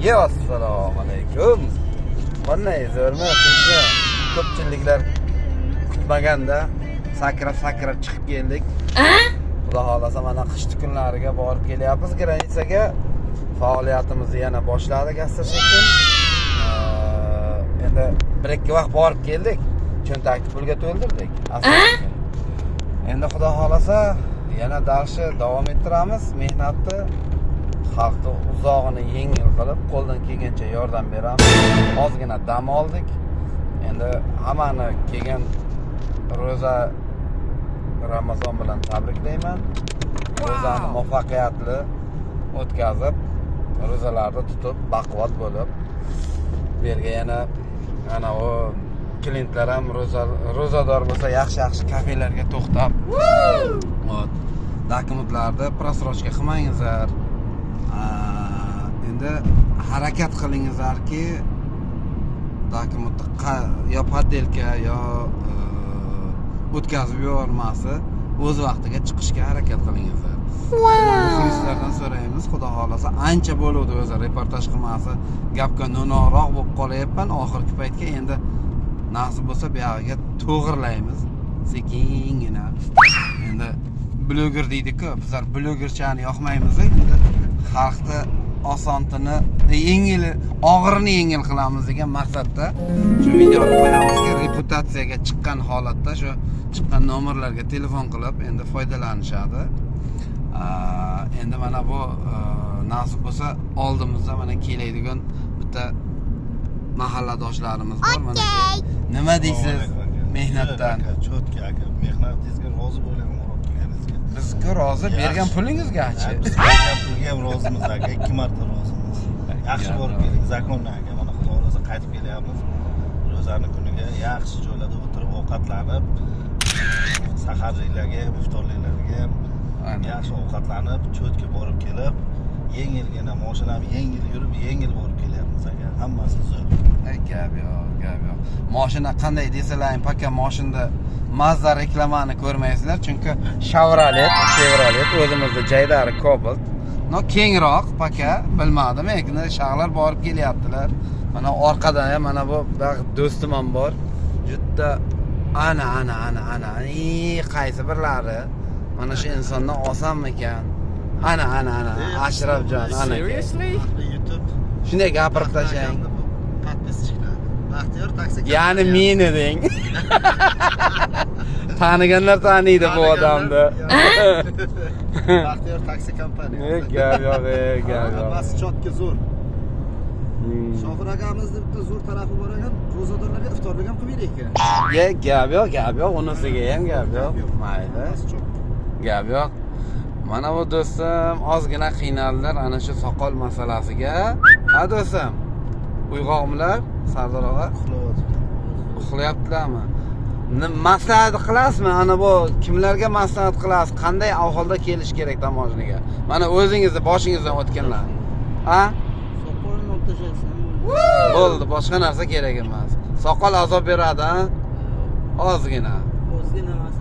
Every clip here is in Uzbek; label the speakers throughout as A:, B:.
A: Assalomu alaykum. Qanday zo'rmi? Tinchmi? Ko'pchiliklar kutmaganda sakrab chiqib keldik. Xudo xolasa mana qish kunlariga borib kelyapmiz. Granitsaga faoliyatimizni yana boshladik asta-sekin. Endi 1-2 vaqt borib keldik. Cho'ntakni pulga to'ldirdik. Asta-sekin. Endi xudo xolasa yana darsni davom ettiramiz. Mehnatni xalqni uzog'ini yengil qilib, qo'ldan kelgancha yordam beramiz. Ozgina dam oldik. Endi hammani kelgan ro'za Ramazon bilan tabriklayman. Ro'zani muvaffaqiyatli o'tkazib, ro'zalarni tutib, baquvvat bo'lib, bu yerga yana ana o klientlar ham ro'zador bo'lsa, yaxshi kafelarga to'xtab, dokumentlarni prosrochka qilmangizlar. Endi harakat qilingizlarki, dokumentni yo poddelka yo o'tkazib yubormasi o'z vaqtiga chiqishga harakat qilingizlar. Muxlislardan so'raymiz, xudo xolasa ancha bo'ldi o'zi reportaj qilmasi, gapga no'noqroq bo'lib qolyapman oxirgi paytga. Endi nasib bo'lsa bu yerga to'g'irlaymiz sekingina. Endi bloger deydi-ku, bizlar blogerchani yoqmaymiz. Endi xalqni osonini yengil, og'irini yengil qilamiz degan maqsadda shu videoni qo'yamizki, reputatsiyaga chiqqan holatda shu chiqqan nomerlarga telefon qilib endi foydalanishadi. Endi mana bu nasib bo'lsa oldimizda mana keladigan bitta mahalladoshlarimiz bor. Mana nima deysiz mehnatdan?
B: Cho'tka aka, mehnatingizga rozi bo'laman.
A: Bizga rozi, bergan pulingizga-chi?
B: Biz bergan pulga ham rozimiz aka, 2 marta rozimiz. Yaxshi borib keling, zakonni aka, mana xudo xolasa qaytib kelyapmiz. Ro'zani kuniga yaxshi joylarda o'tirib ovqatlanib, saharliklarga, iftorliklarga ham yaxshi ovqatlanib, cho'tka borib kelib, yengilgina mashinam yengil yurib, yengil borib kelyapmiz aka. Hammasi zo'r.
A: Gap yo'q. Mashina qanday desalar, paka mashinada Mazda reklamani ko'rmaysizlar, chunki Chevrolet o'zimizda Jaydari Cobalt. No kengroq paka, bilmadim, lekin shag'lar borib kelyaptilar. Mana orqada ham mana bu do'stim ham bor. Juda ana. Qaysi birlari? Mana shu insondan osanmikan? Ana. Ashrafjon, ana.
B: YouTube.
A: Shunday gapirib tashlang.
B: Подписчикlar. Baxtiyor taksi.
A: Ya'ni meni deng. Taniganlar taniydi bu odamni.
B: Baxtiyor taksi kompaniyasi.
A: Gap yo'q.
B: Hammasi chotka zo'r. Shofir akamizni bitta zo'r tarafi bor ekan, ro'zadorlarga iftorlik ham qilib beraylik.
A: Gap yo'q, unisiga ham gap yo'q. Mayli. Gap yo'q. Mana bu do'stim ozgina qiynaldilar ana shu soqol masalasiga. Ha do'stim. Uyg'oqmilar? Sardor og'a uxlayaptilarmi? Maslahat qilasizmi? Ana bu kimlarga maslahat qilasiz? Qanday ahvolda kelish kerak tomoshaga? Mana o'zingizni boshingizdan o'tganlar. Ha?
C: Soqolni olib tashlaysan.
A: Bo'ldi, boshqa narsa kerak emas. Soqol azob beradi, ha? Ozgina emas,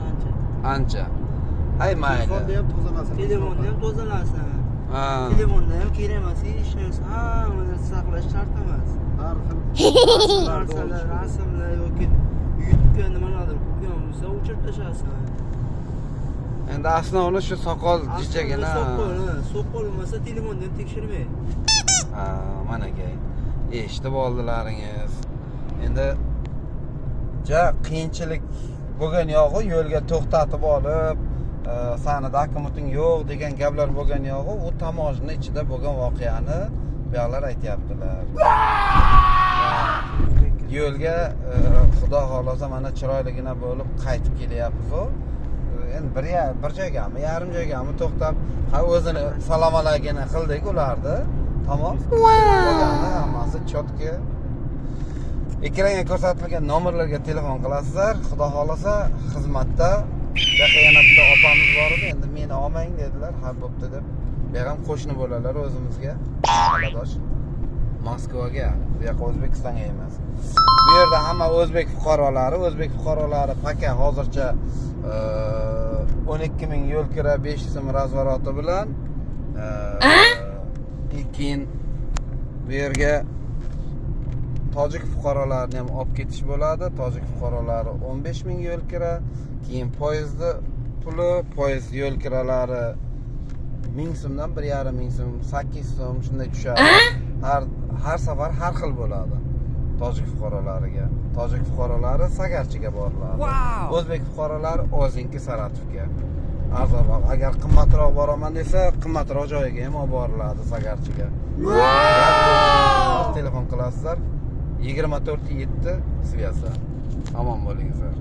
A: ancha. Ay mayli.
B: Telefonni ham tozalasin.
C: Telefonni ham tozalasin.
A: Ha.
C: Telefonda ham kerak emas, hech narsa hammani saqlash shart emas.
B: Har xil
C: narsalar, rasmlar yoki yutgan nimalardir qilgan bo'lsa o'chirib tashlasin.
A: Endi asli shu soqol jichagina.
C: Soqol bo'lmasa telefonni ham tekshirmay.
A: Ha, mana gay. Eshitib oldilaringiz. Endi qiyinchilik bo'lgan yo'g'i yo'lga to'xtatib olib, sani dokumenting yo'q degan gaplar bo'lgan yo'g'i, u tomoshaning ichida bo'lgan voqeani buyoqlar aytyaptilar. Yo'lga xudo xolasa mana chiroyligina bo'lib qaytib kelyapmiz. Endi bir joygami, yarim joygami to'xtab, o'zini salom alaykum qildik ularni. Tamom. Bo'lganda hammasi chotka. Ekranga ko'rsatilgan nomerlarga telefon qilasizlar. Xudo xolasa xizmatda. Yana bitta opamiz bor edi, endi meni olmang dedilar. Ha, bo'pti deb. Bu ham qo'shni bo'lalar o'zimizga. Aladosh. Moskvaga, bu yoq O'zbekistonga emas. Bu yerda hamma o'zbek fuqarolari paka hozircha 12,000 yo'l kira 500 so'm razvoroti bilan keyin Bu yerga tojik fuqarolarini ham olib ketish bo'ladi. Tojik fuqarolari 15 ming yo'l kira, keyin poyezdni puli, poyezd yo'l kiralari 1000 so'mdan 1,5 ming so'm, 8 so'm shunday tushadi. Har safar har xil bo'ladi. Tojik fuqarolariga. Tojik fuqarolari Sagarchiga boriladi. O'zbek fuqarolari Ozinki Saratovga. Arzonroq. Agar qimmatroq boraman desa, qimmatroq joyiga ham olib boriladi Sagarchiga. Telefon qilasizlar. 24/7 svязь. Omon bo'lingizlar.